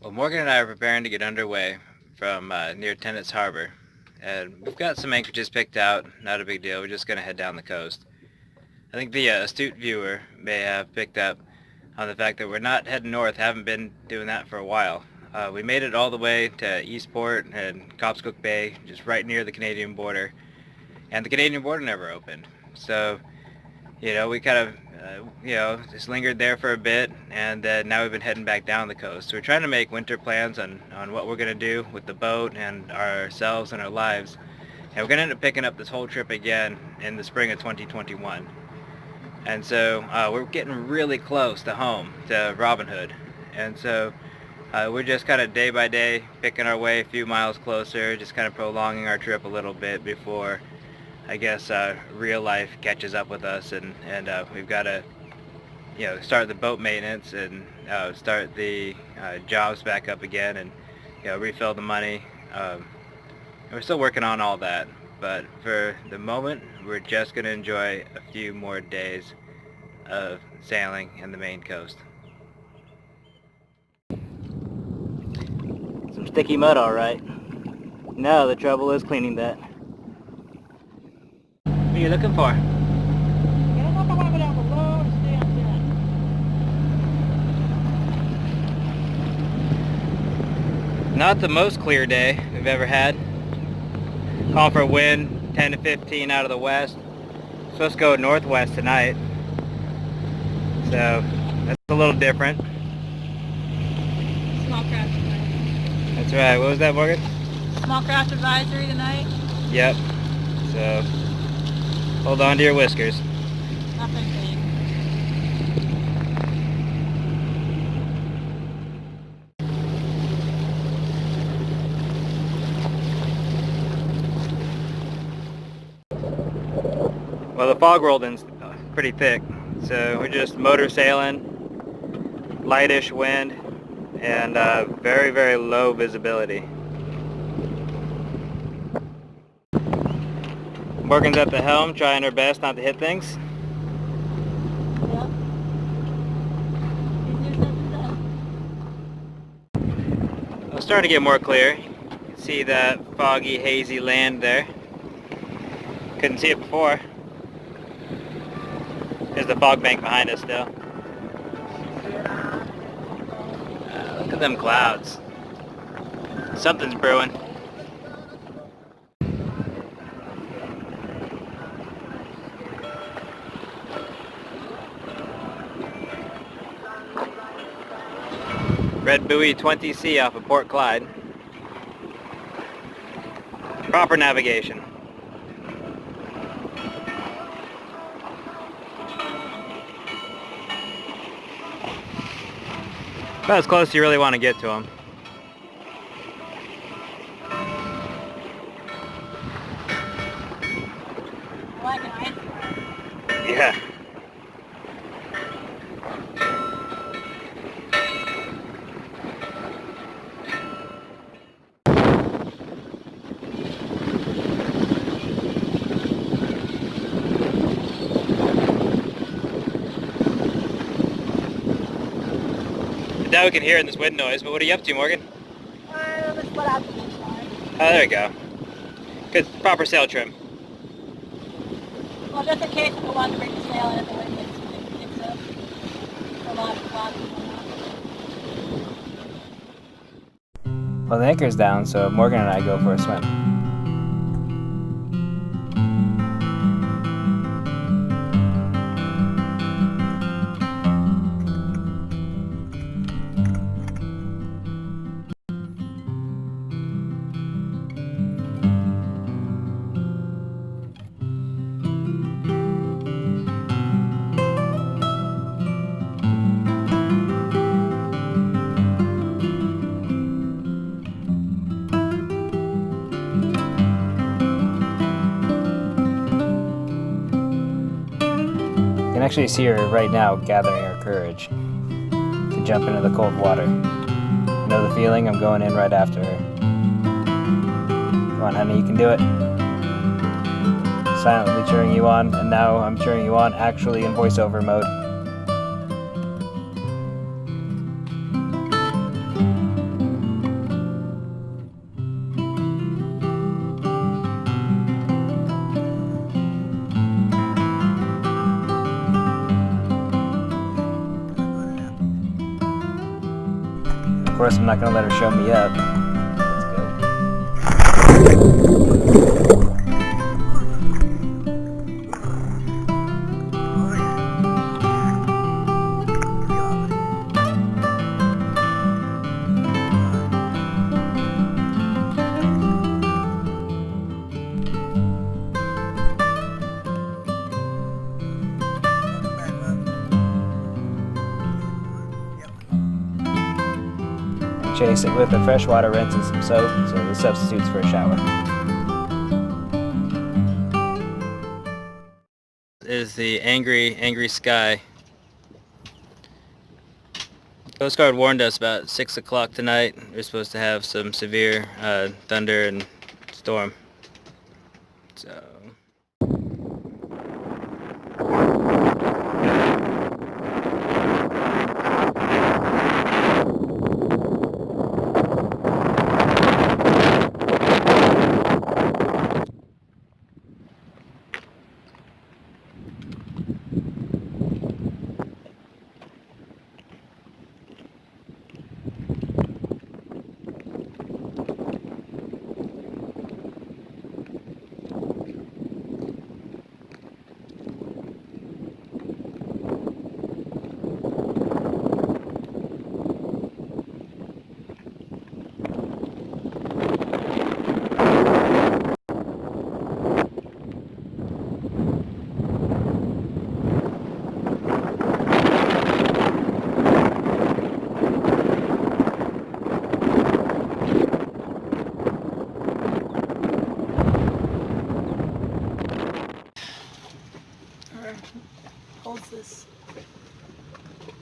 Well, Morgan and I are preparing to get underway from near Tennant's Harbor, and we've got some anchorages picked out. Not a big deal. We're just going to head down the coast. I think the astute viewer may have picked up on the fact that we're not heading north. Haven't been doing that for a while. We made it all the way to Eastport and Cobscook Bay, just right near the Canadian border, and the Canadian border never opened. So we kind of, just lingered there for a bit, and now we've been heading back down the coast. So we're trying to make winter plans on what we're going to do with the boat and ourselves and our lives. And we're going to end up picking up this whole trip again in the spring of 2021. And so we're getting really close to home, to Robin Hood. And so we're just kind of day by day picking our way a few miles closer, just kind of prolonging our trip a little bit before I guess real life catches up with us, and we've got to start the boat maintenance and start the jobs back up again, and refill the money. And we're still working on all that, but for the moment we're just going to enjoy a few more days of sailing in the Maine coast. Some sticky mud, all right. Now the trouble is cleaning that. What are you looking for? I don't know if I want to go down below or stay on deck. Not the most clear day we've ever had. Calling for a wind 10 to 15 out of the west. Supposed to go northwest tonight, so that's a little different. Small craft advisory. That's right. What was that, Morgan? Small craft advisory tonight. Yep. So hold on to your whiskers. Nothing big. Well, the fog rolled in pretty thick, so we're just motor sailing, lightish wind, and very, very low visibility. Morgan's at the helm, trying her best not to hit things. Yep. Easier said than done. It's starting to get more clear. You can see that foggy, hazy land there. Couldn't see it before. There's the fog bank behind us still. Look at them clouds. Something's brewing. Red buoy 20C off of Port Clyde. Proper navigation. About as close as you really want to get to them. Like an iceberg. Yeah. Now we can hear it in this wind noise, but what are you up to, Morgan? Let's put out the beach line. Oh, there we go. Good, proper sail trim. Well, just in case we want to bring the sail in if the wind picks up. A lot of fog going on. Well, the anchor's down, so Morgan and I go for a swim. You can actually see her right now gathering her courage to jump into the cold water. You know the feeling? I'm going in right after her. Come on, honey, you can do it. Silently cheering you on, and now I'm cheering you on actually in voiceover mode. course, I'm not going to let her show me up. Chase it with a freshwater rinse and some soap, so this substitutes for a shower. Is the angry sky. Coast Guard warned us about 6 o'clock tonight. We're supposed to have some severe thunder and storm. So. Holds this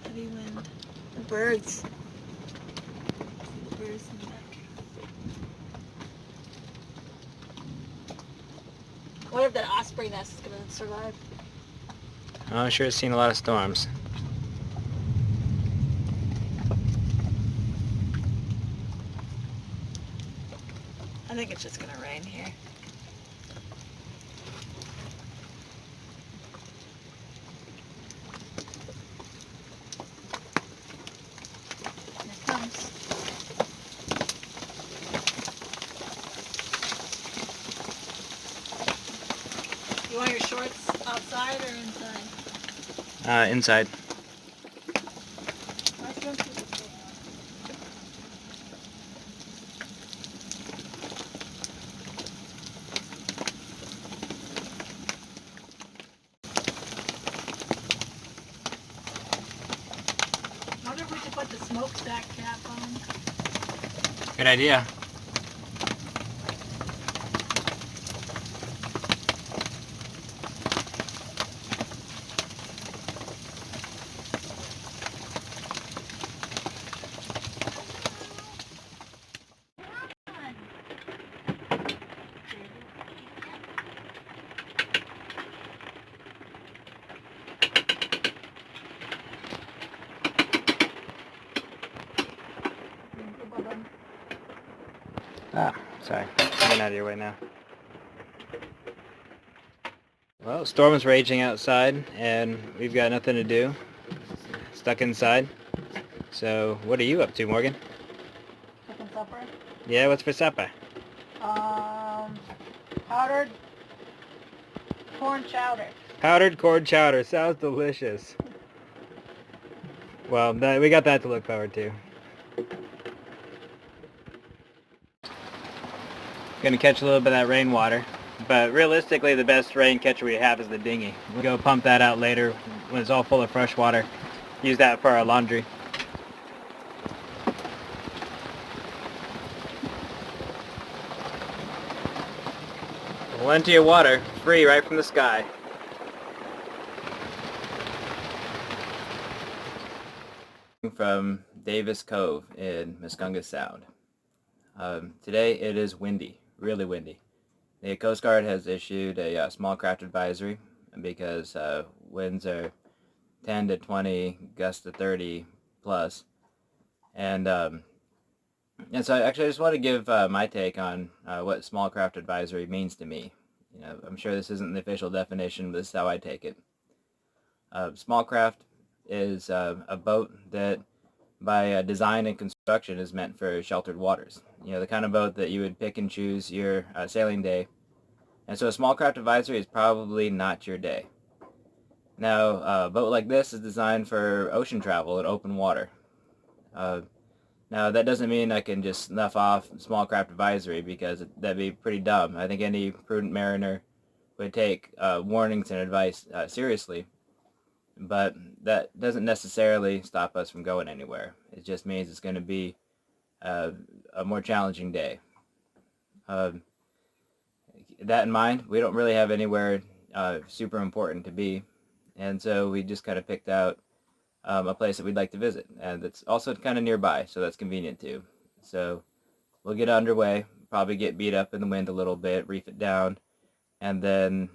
heavy wind. The birds. Birds in the back. I wonder if that osprey nest is gonna survive. I'm sure it's seen a lot of storms. I think it's just gonna rain here. Here it comes. You want your shorts outside or inside? Inside. My swimsuit is still on. I wonder if we could put the smokestack cap on. Good idea. Ah, sorry. I'm getting out of your way now. Well, storm is raging outside, and we've got nothing to do. Stuck inside. So, what are you up to, Morgan? Cooking supper. Yeah, what's for supper? Powdered corn chowder. Powdered corn chowder. Sounds delicious. Well, we got that to look forward to. Gonna catch a little bit of that rainwater, but realistically the best rain catcher we have is the dinghy. We'll go pump that out later when it's all full of fresh water. Use that for our laundry. Plenty of water, free right from the sky. From Davis Cove in Muscongus Sound. Today it is windy, really windy. The Coast Guard has issued a small craft advisory because winds are 10 to 20, gusts to 30 plus. And so I just want to give my take on what small craft advisory means to me. You know, I'm sure this isn't the official definition, but this is how I take it. Small craft is a boat that by design and construction is meant for sheltered waters. You know, the kind of boat that you would pick and choose your sailing day. And so a small craft advisory is probably not your day. Now, a boat like this is designed for ocean travel and open water. Now, that doesn't mean I can just snuff off small craft advisory, because that'd be pretty dumb. I think any prudent mariner would take warnings and advice seriously. But that doesn't necessarily stop us from going anywhere. It just means it's going to be a more challenging day. That in mind, we don't really have anywhere super important to be, and so we just kind of picked out a place that we'd like to visit, and it's also kind of nearby, so that's convenient too. So we'll get underway, probably get beat up in the wind a little bit, reef it down, and then,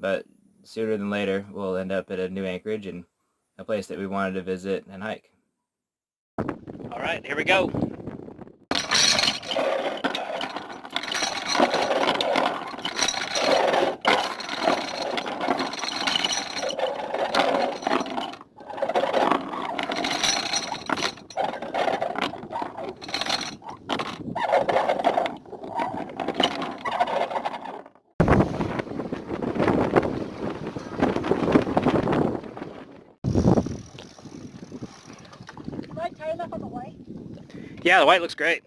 but sooner than later, we'll end up at a new anchorage and a place that we wanted to visit and hike. All right, here we go. On the white? Yeah, the white looks great.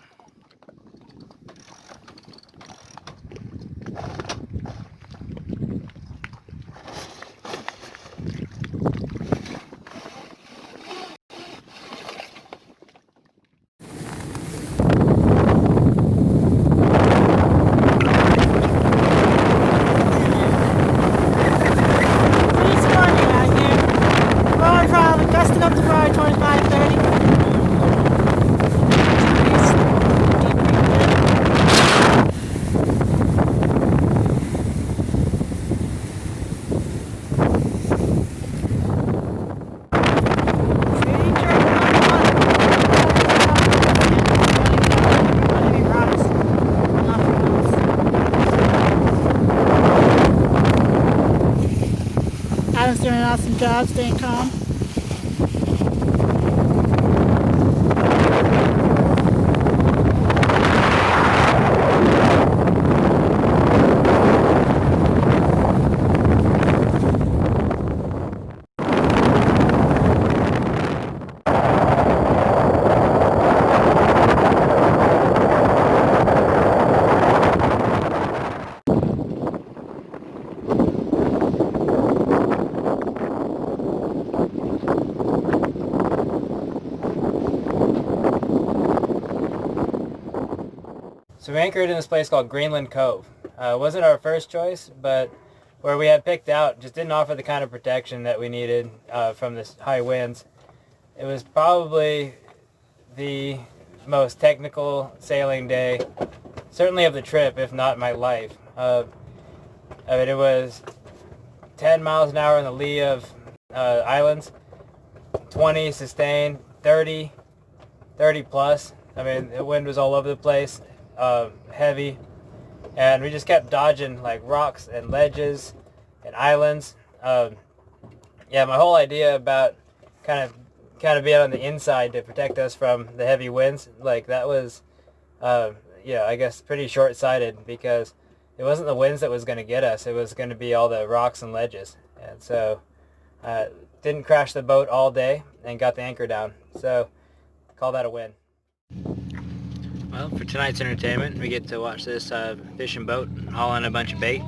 Gusting up to probably 25, 30. Adam's doing an awesome job staying calm. So we anchored in this place called Greenland Cove. It wasn't our first choice, but where we had picked out just didn't offer the kind of protection that we needed from this high winds. It was probably the most technical sailing day, certainly of the trip, if not my life. I mean, it was 10 miles an hour in the lee of islands, 20 sustained, 30 plus. I mean, the wind was all over the place. Heavy, and we just kept dodging like rocks and ledges and islands. Yeah, my whole idea about kind of being on the inside to protect us from the heavy winds, like that was, yeah, I guess pretty short-sighted, because it wasn't the winds that was going to get us. It was going to be all the rocks and ledges, and so didn't crash the boat all day and got the anchor down. So call that a win. Well, for tonight's entertainment, we get to watch this fishing boat haul in a bunch of bait.